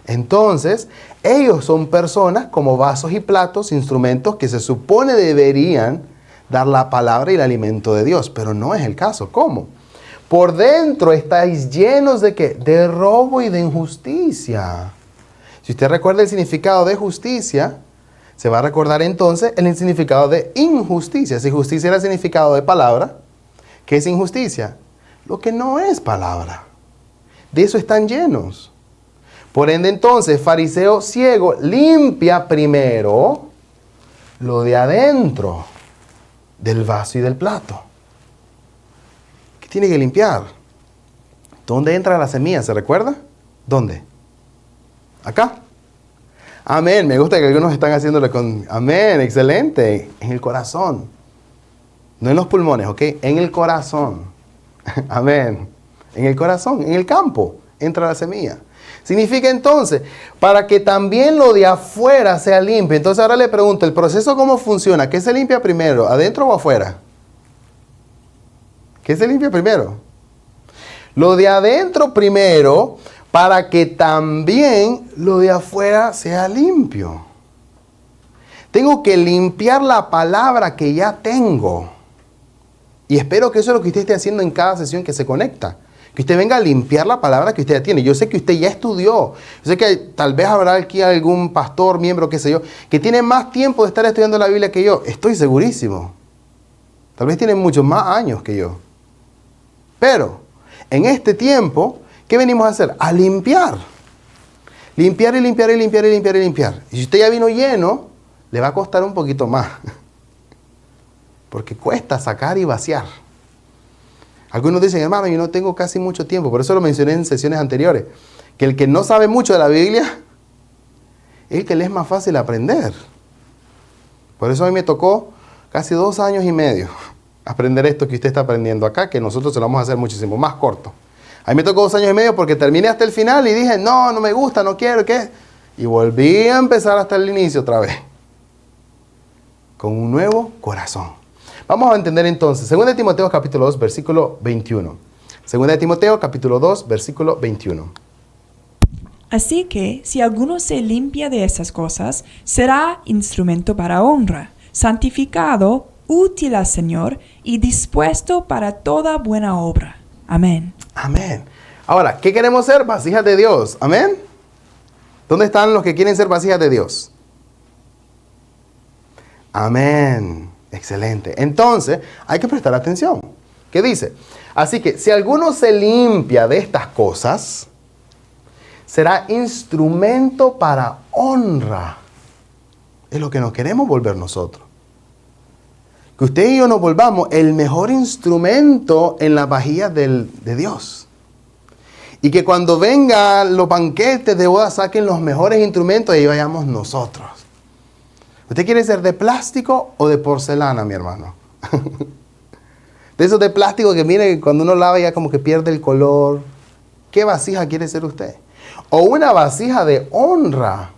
Entonces, ellos son personas como vasos y platos, instrumentos que se supone deberían dar la palabra y el alimento de Dios, pero no es el caso. ¿Cómo? Por dentro estáis llenos ¿de qué? De robo y de injusticia. Si usted recuerda el significado de justicia, se va a recordar entonces el significado de injusticia. Si justicia era el significado de palabra, ¿qué es injusticia? Lo que no es palabra. De eso están llenos. Por ende entonces, fariseo ciego, limpia primero lo de adentro del vaso y del plato. ¿Qué tiene que limpiar? ¿Dónde entra la semilla? ¿Se recuerda? ¿Dónde? Acá. Amén. Me gusta que algunos están haciéndole con... Amén. Excelente. En el corazón. No en los pulmones, ¿ok? En el corazón. Amén. En el corazón, en el campo, entra la semilla. Significa entonces, para que también lo de afuera sea limpio. Entonces ahora le pregunto, ¿el proceso cómo funciona? ¿Qué se limpia primero, adentro o afuera? ¿Qué se limpia primero? Lo de adentro primero, para que también lo de afuera sea limpio. Tengo que limpiar la palabra que ya tengo. Y espero que eso es lo que usted esté haciendo en cada sesión que se conecta. Que usted venga a limpiar la palabra que usted ya tiene. Yo sé que usted ya estudió. Yo sé que tal vez habrá aquí algún pastor, miembro, qué sé yo, que tiene más tiempo de estar estudiando la Biblia que yo. Estoy segurísimo. Tal vez tiene muchos más años que yo. Pero en este tiempo, ¿qué venimos a hacer? A limpiar. Limpiar y limpiar y limpiar y limpiar y limpiar. Y si usted ya vino lleno, le va a costar un poquito más. Porque cuesta sacar y vaciar. Algunos dicen, hermano, yo no tengo casi mucho tiempo. Por eso lo mencioné en sesiones anteriores. Que el que no sabe mucho de la Biblia, es el que le es más fácil aprender. Por eso a mí me tocó casi 2 años y medio aprender esto que usted está aprendiendo acá, que nosotros se lo vamos a hacer muchísimo más corto. A mí me tocó 2 años y medio porque terminé hasta el final y dije, no me gusta, no quiero, ¿qué? Y volví a empezar hasta el inicio otra vez. Con un nuevo corazón. Vamos a entender entonces, 2 Timoteo capítulo 2, versículo 21. 2 Timoteo capítulo 2, versículo 21. Así que, si alguno se limpia de esas cosas, será instrumento para honra, santificado, útil al Señor y dispuesto para toda buena obra. Amén. Amén. Ahora, ¿qué queremos ser? Vasijas de Dios. Amén. ¿Dónde están los que quieren ser vasijas de Dios? Amén. Excelente. Entonces, hay que prestar atención. ¿Qué dice? Así que, si alguno se limpia de estas cosas, será instrumento para honra. Es lo que nos queremos volver nosotros. Que usted y yo nos volvamos el mejor instrumento en las vajillas de Dios. Y que cuando vengan los banquetes de boda saquen los mejores instrumentos y ahí vayamos nosotros. ¿Usted quiere ser de plástico o de porcelana, mi hermano? De esos de plástico que, mire, cuando uno lava ya como que pierde el color. ¿Qué vasija quiere ser usted? O una vasija de honra,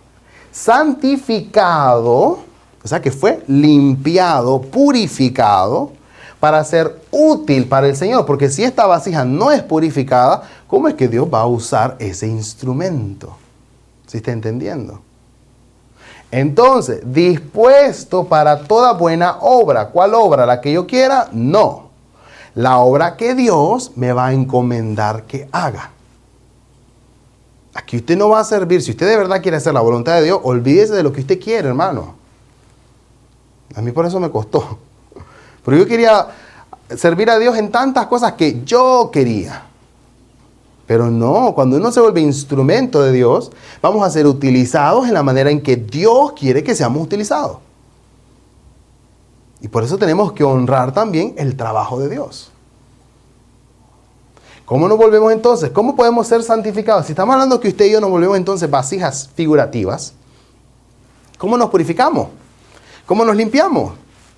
santificado, o sea que fue limpiado, purificado, para ser útil para el Señor. Porque si esta vasija no es purificada, ¿cómo es que Dios va a usar ese instrumento? ¿Sí está entendiendo? Entonces, dispuesto para toda buena obra. ¿Cuál obra? ¿La que yo quiera? No. La obra que Dios me va a encomendar que haga. Aquí usted no va a servir. Si usted de verdad quiere hacer la voluntad de Dios, olvídese de lo que usted quiere, hermano. A mí por eso me costó. Pero yo quería servir a Dios en tantas cosas que yo quería. Pero no, cuando uno se vuelve instrumento de Dios, vamos a ser utilizados en la manera en que Dios quiere que seamos utilizados. Y por eso tenemos que honrar también el trabajo de Dios. ¿Cómo nos volvemos entonces? ¿Cómo podemos ser santificados? Si estamos hablando que usted y yo nos volvemos entonces vasijas figurativas, ¿cómo nos purificamos? ¿Cómo nos limpiamos?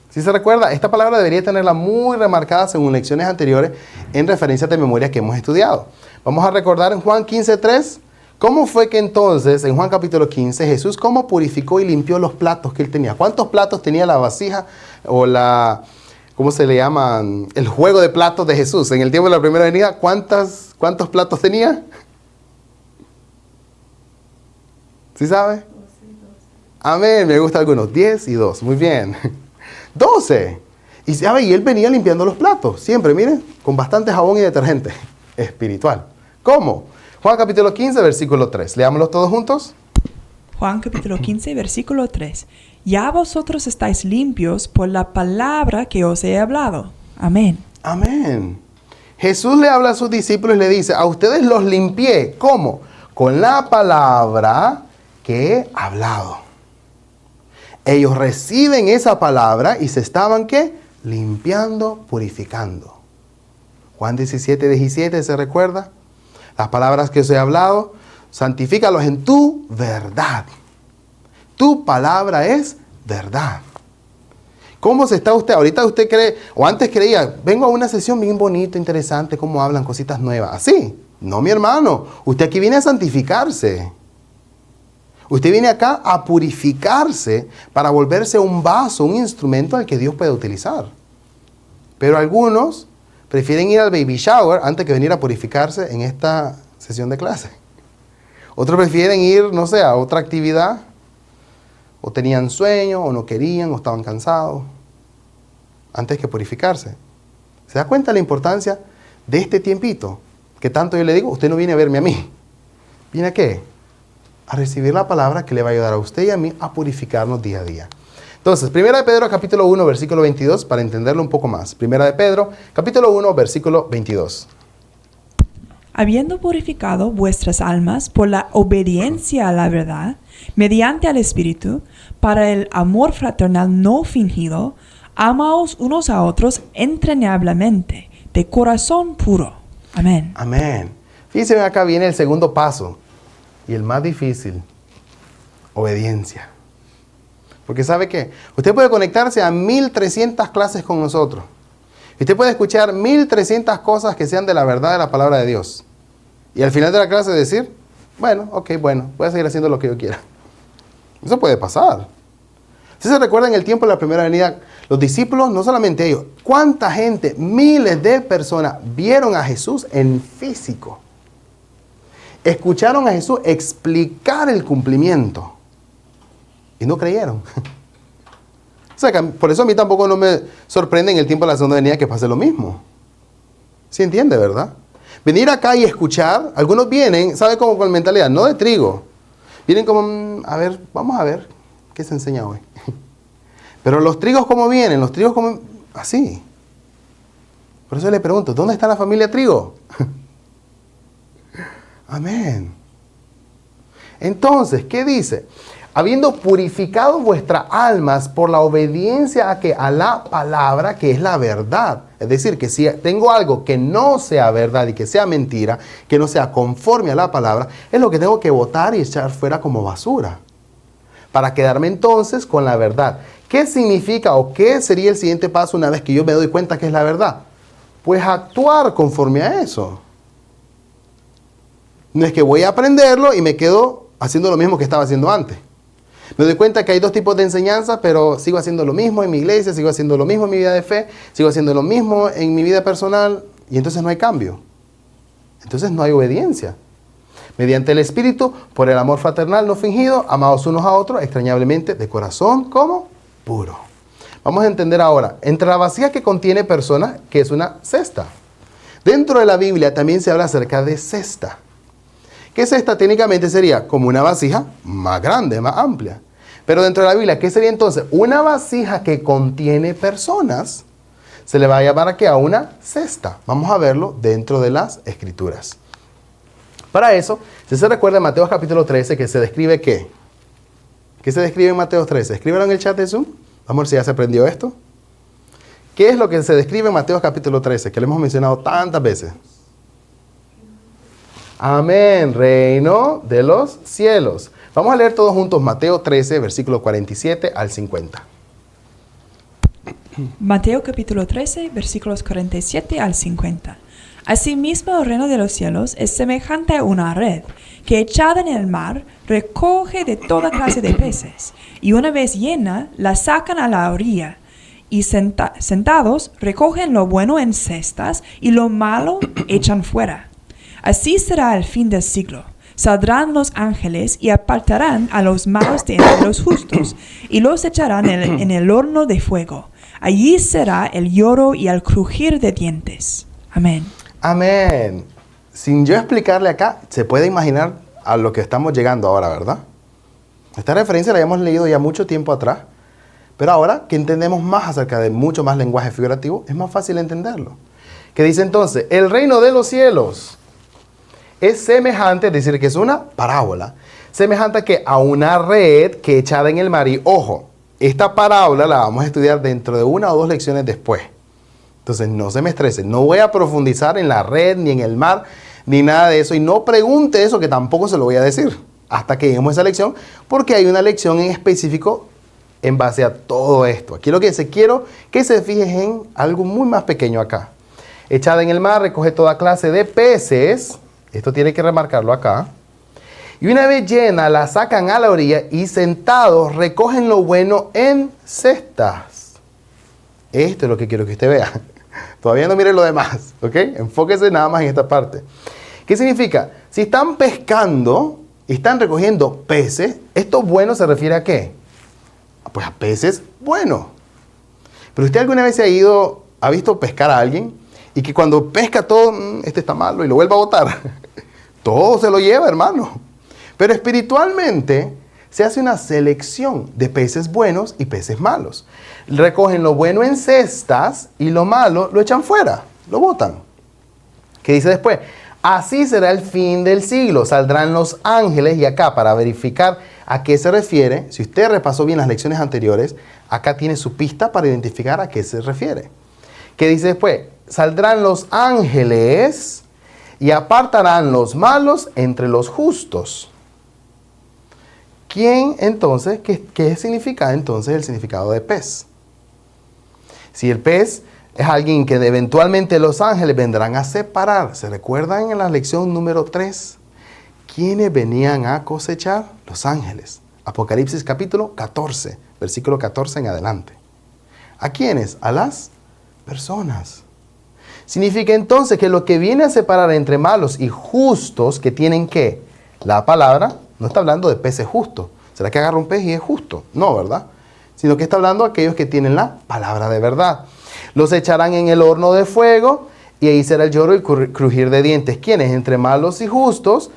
Si se recuerda, esta palabra debería tenerla muy remarcada según lecciones anteriores en referencias de memoria que hemos estudiado. Vamos a recordar en Juan 15:3, ¿cómo fue que entonces, en Juan capítulo 15, Jesús cómo purificó y limpió los platos que él tenía? ¿Cuántos platos tenía la vasija o la, ¿cómo se le llama? El juego de platos de Jesús. En el tiempo de la primera venida, ¿cuántos platos tenía? ¿Sí sabe? Amén, me gustan algunos. 10 y 2, muy bien. 12. Y sabe, y él venía limpiando los platos, siempre, miren, con bastante jabón y detergente espiritual. ¿Cómo? Juan capítulo 15, versículo 3. Leámoslos todos juntos. Juan capítulo 15, versículo 3. Ya vosotros estáis limpios por la palabra que os he hablado. Amén. Amén. Jesús le habla a sus discípulos y le dice, a ustedes los limpié. ¿Cómo? Con la palabra que he hablado. Ellos reciben esa palabra y se estaban, ¿qué? Limpiando, purificando. Juan 17, ¿se recuerda? Las palabras que os he hablado, santifícalos en tu verdad. Tu palabra es verdad. ¿Cómo se está usted? Ahorita usted cree, o antes creía, vengo a una sesión bien bonita, interesante, cómo hablan cositas nuevas. Así. No, mi hermano, usted aquí viene a santificarse. Usted viene acá a purificarse para volverse un vaso, un instrumento al que Dios puede utilizar. Pero algunos prefieren ir al baby shower antes que venir a purificarse en esta sesión de clase. Otros prefieren ir, no sé, a otra actividad. O tenían sueño, o no querían, o estaban cansados. Antes que purificarse. ¿Se da cuenta la importancia de este tiempito? Que tanto yo le digo, usted no viene a verme a mí. ¿Viene a qué? A recibir la palabra que le va a ayudar a usted y a mí a purificarnos día a día. Entonces, 1 de Pedro, capítulo 1, versículo 22, para entenderlo un poco más. 1 de Pedro, capítulo 1, versículo 22. Habiendo purificado vuestras almas por la obediencia a la verdad, mediante al Espíritu, para el amor fraternal no fingido, amaos unos a otros entrañablemente, de corazón puro. Amén. Amén. Fíjense, acá viene el segundo paso y el más difícil. Obediencia. Porque ¿sabe qué? Usted puede conectarse a 1300 clases con nosotros. Usted puede escuchar 1300 cosas que sean de la verdad de la palabra de Dios. Y al final de la clase decir, bueno, voy a seguir haciendo lo que yo quiera. Eso puede pasar. Si se recuerda en el tiempo de la primera venida, los discípulos, no solamente ellos, ¿cuánta gente, miles de personas vieron a Jesús en físico? Escucharon a Jesús explicar el cumplimiento y no creyeron. O sea, por eso a mí tampoco no me sorprende en el tiempo de la segunda venida que pase lo mismo. ¿Sí entiende, verdad? Venir acá y escuchar, algunos vienen, ¿sabe cómo con mentalidad? No de trigo. Vienen como, a ver, vamos a ver qué se enseña hoy. Pero los trigos, ¿cómo vienen? Los trigos, como así. Por eso le pregunto, ¿dónde está la familia trigo? Amén. Entonces, ¿qué dice? Habiendo purificado vuestras almas por la obediencia a la palabra, que es la verdad. Es decir, que si tengo algo que no sea verdad y que sea mentira, que no sea conforme a la palabra, es lo que tengo que botar y echar fuera como basura. Para quedarme entonces con la verdad. ¿Qué significa o qué sería el siguiente paso una vez que yo me doy cuenta que es la verdad? Pues actuar conforme a eso. No es que voy a aprenderlo y me quedo haciendo lo mismo que estaba haciendo antes. Me doy cuenta que hay dos tipos de enseñanza, pero sigo haciendo lo mismo en mi iglesia, sigo haciendo lo mismo en mi vida de fe, sigo haciendo lo mismo en mi vida personal, y entonces no hay cambio. Entonces no hay obediencia. Mediante el Espíritu, por el amor fraternal no fingido, amados unos a otros, extrañablemente, de corazón, ¿cómo? Puro. Vamos a entender ahora, entre la vasija que contiene personas, que es una cesta. Dentro de la Biblia también se habla acerca de cesta. ¿Qué cesta? Técnicamente sería como una vasija más grande, más amplia. Pero dentro de la Biblia, ¿qué sería entonces? Una vasija que contiene personas, se le va a llamar aquí a una cesta. Vamos a verlo dentro de las Escrituras. Para eso, si se recuerda en Mateo capítulo 13, que se describe ¿qué? ¿Qué se describe en Mateo 13? Escríbelo en el chat de Zoom. Vamos a ver si ya se aprendió esto. ¿Qué es lo que se describe en Mateo capítulo 13? Que lo hemos mencionado tantas veces. Amén, reino de los cielos. Vamos a leer todos juntos Mateo 13, versículo 47 al 50. Mateo capítulo 13, versículos 47 al 50. Asimismo, el reino de los cielos es semejante a una red que echada en el mar recoge de toda clase de peces, y una vez llena, la sacan a la orilla, y sentados recogen lo bueno en cestas y lo malo echan fuera. Así será el fin del siglo. Saldrán los ángeles y apartarán a los malos de entre los justos, y los echarán en el horno de fuego. Allí será el lloro y el crujir de dientes. Amén. Amén. Sin yo explicarle acá, se puede imaginar a lo que estamos llegando ahora, ¿verdad? Esta referencia la habíamos leído ya mucho tiempo atrás, pero ahora que entendemos más acerca de mucho más lenguaje figurativo, es más fácil entenderlo. Que dice entonces, el reino de los cielos es semejante, es decir, que es una parábola, semejante a una red que echada en el mar. Y ojo, esta parábola la vamos a estudiar dentro de 1 o 2 lecciones después. Entonces no se me estrese, no voy a profundizar en la red, ni en el mar, ni nada de eso. Y no pregunte eso, que tampoco se lo voy a decir hasta que lleguemos a esa lección, porque hay una lección en específico en base a todo esto. Aquí lo que quiero que se fijes en algo muy más pequeño acá. Echada en el mar, recoge toda clase de peces. Esto tiene que remarcarlo acá. Y una vez llena, la sacan a la orilla y sentados recogen lo bueno en cestas. Esto es lo que quiero que usted vea. Todavía no mire lo demás, ¿ok? Enfóquese nada más en esta parte. ¿Qué significa? Si están pescando y están recogiendo peces, esto bueno se refiere a ¿qué? Pues a peces buenos. Pero usted alguna vez ha visto pescar a alguien y que cuando pesca todo, este está malo y lo vuelve a botar. Todo se lo lleva, hermano. Pero espiritualmente se hace una selección de peces buenos y peces malos. Recogen lo bueno en cestas y lo malo lo echan fuera, lo botan. ¿Qué dice después? Así será el fin del siglo. Saldrán los ángeles, y acá para verificar a qué se refiere, si usted repasó bien las lecciones anteriores, acá tiene su pista para identificar a qué se refiere. ¿Qué dice después? Saldrán los ángeles y apartarán los malos entre los justos. ¿Quién entonces? ¿Qué significa entonces el significado de pez? Si el pez es alguien que eventualmente los ángeles vendrán a separar. ¿Se recuerdan en la lección número 3? ¿Quiénes venían a cosechar? Los ángeles. Apocalipsis capítulo 14, versículo 14 en adelante. ¿A quiénes? A las personas. Significa entonces que lo que viene a separar entre malos y justos, que tienen ¿qué? La palabra, no está hablando de peces justos. ¿Será que agarra un pez y es justo? No, ¿verdad? Sino que está hablando de aquellos que tienen la palabra de verdad. Los echarán en el horno de fuego y ahí será el lloro y el crujir de dientes. ¿Quiénes? Entre malos y justos,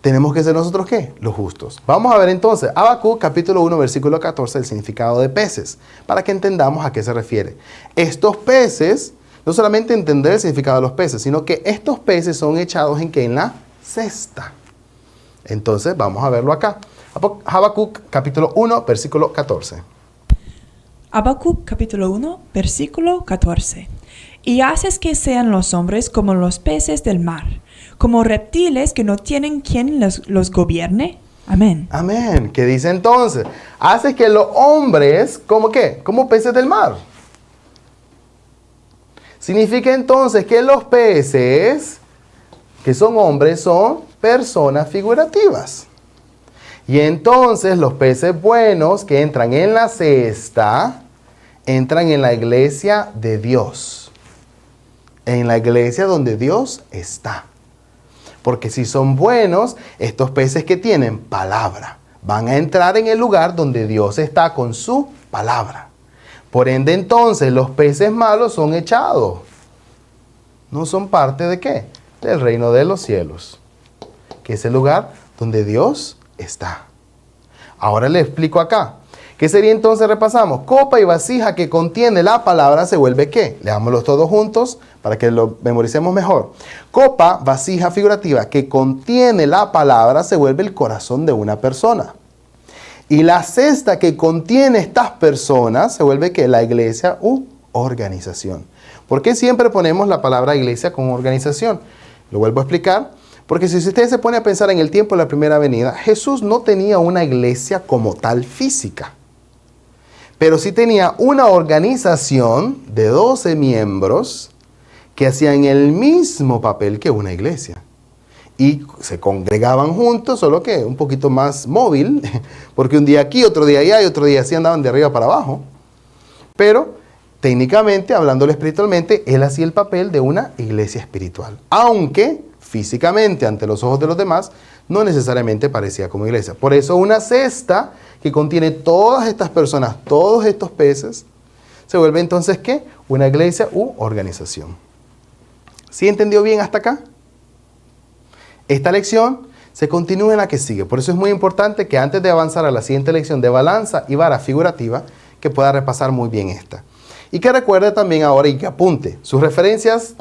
tenemos que ser nosotros ¿qué? Los justos. Vamos a ver entonces, Habacuc capítulo 1, versículo 14, el significado de peces, para que entendamos a qué se refiere. Estos peces, no solamente entender el significado de los peces, sino que estos peces son echados ¿en qué? En la cesta. Entonces, vamos a verlo acá. Habacuc capítulo 1, versículo 14. Habacuc capítulo 1, versículo 14. Y haces que sean los hombres como los peces del mar, como reptiles que no tienen quien los gobierne. Amén. Amén. ¿Qué dice entonces? Haces que los hombres, ¿como qué? Como peces del mar. Significa entonces que los peces, que son hombres, son personas figurativas. Y entonces los peces buenos que entran en la cesta, entran en la iglesia de Dios. En la iglesia donde Dios está. Porque si son buenos, estos peces que tienen palabra, van a entrar en el lugar donde Dios está con su palabra. Por ende entonces los peces malos son echados. No son parte de ¿qué? Del reino de los cielos. Que es el lugar donde Dios está. Ahora le explico acá. ¿Qué sería entonces? Repasamos. Copa y vasija que contiene la palabra se vuelve ¿qué? Leámoslos todos juntos para que lo memoricemos mejor. Copa, vasija figurativa que contiene la palabra se vuelve el corazón de una persona. Y la cesta que contiene estas personas se vuelve ¿qué? La iglesia u organización. ¿Por qué siempre ponemos la palabra iglesia con organización? Lo vuelvo a explicar. Porque si usted se pone a pensar en el tiempo de la primera venida, Jesús no tenía una iglesia como tal física. Pero sí tenía una organización de 12 miembros que hacían el mismo papel que una iglesia. Y se congregaban juntos, solo que un poquito más móvil, porque un día aquí, otro día allá y otro día así andaban de arriba para abajo. Pero técnicamente, hablándole espiritualmente, él hacía el papel de una iglesia espiritual. Aunque físicamente, ante los ojos de los demás, no necesariamente parecía como iglesia. Por eso una cesta que contiene todas estas personas, todos estos peces, se vuelve entonces ¿qué? Una iglesia u organización. ¿Sí entendió bien hasta acá? Esta lección se continúa en la que sigue. Por eso es muy importante que antes de avanzar a la siguiente lección de balanza y vara figurativa, que pueda repasar muy bien esta. Y que recuerde también ahora y que apunte sus referencias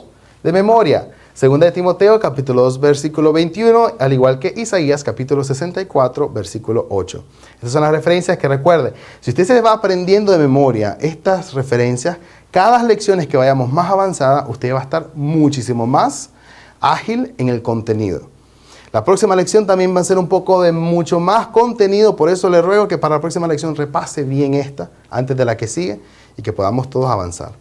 de memoria. Segunda de Timoteo, capítulo 2, versículo 21, al igual que Isaías, capítulo 64, versículo 8. Estas son las referencias que recuerde. Si usted se va aprendiendo de memoria estas referencias, cada lección que vayamos más avanzada, usted va a estar muchísimo más ágil en el contenido. La próxima lección también va a ser un poco de mucho más contenido, por eso le ruego que para la próxima lección repase bien esta, antes de la que sigue, y que podamos todos avanzar.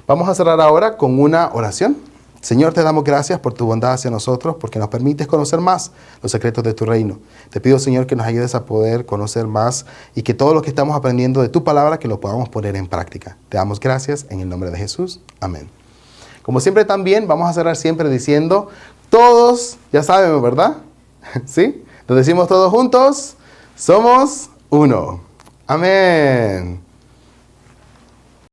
Vamos a cerrar ahora con una oración. Señor, te damos gracias por tu bondad hacia nosotros, porque nos permites conocer más los secretos de tu reino. Te pido, Señor, que nos ayudes a poder conocer más y que todo lo que estamos aprendiendo de tu palabra, que lo podamos poner en práctica. Te damos gracias en el nombre de Jesús. Amén. Como siempre también, vamos a cerrar siempre diciendo, todos, ya saben, ¿verdad? ¿Sí? Lo decimos todos juntos, somos uno. Amén.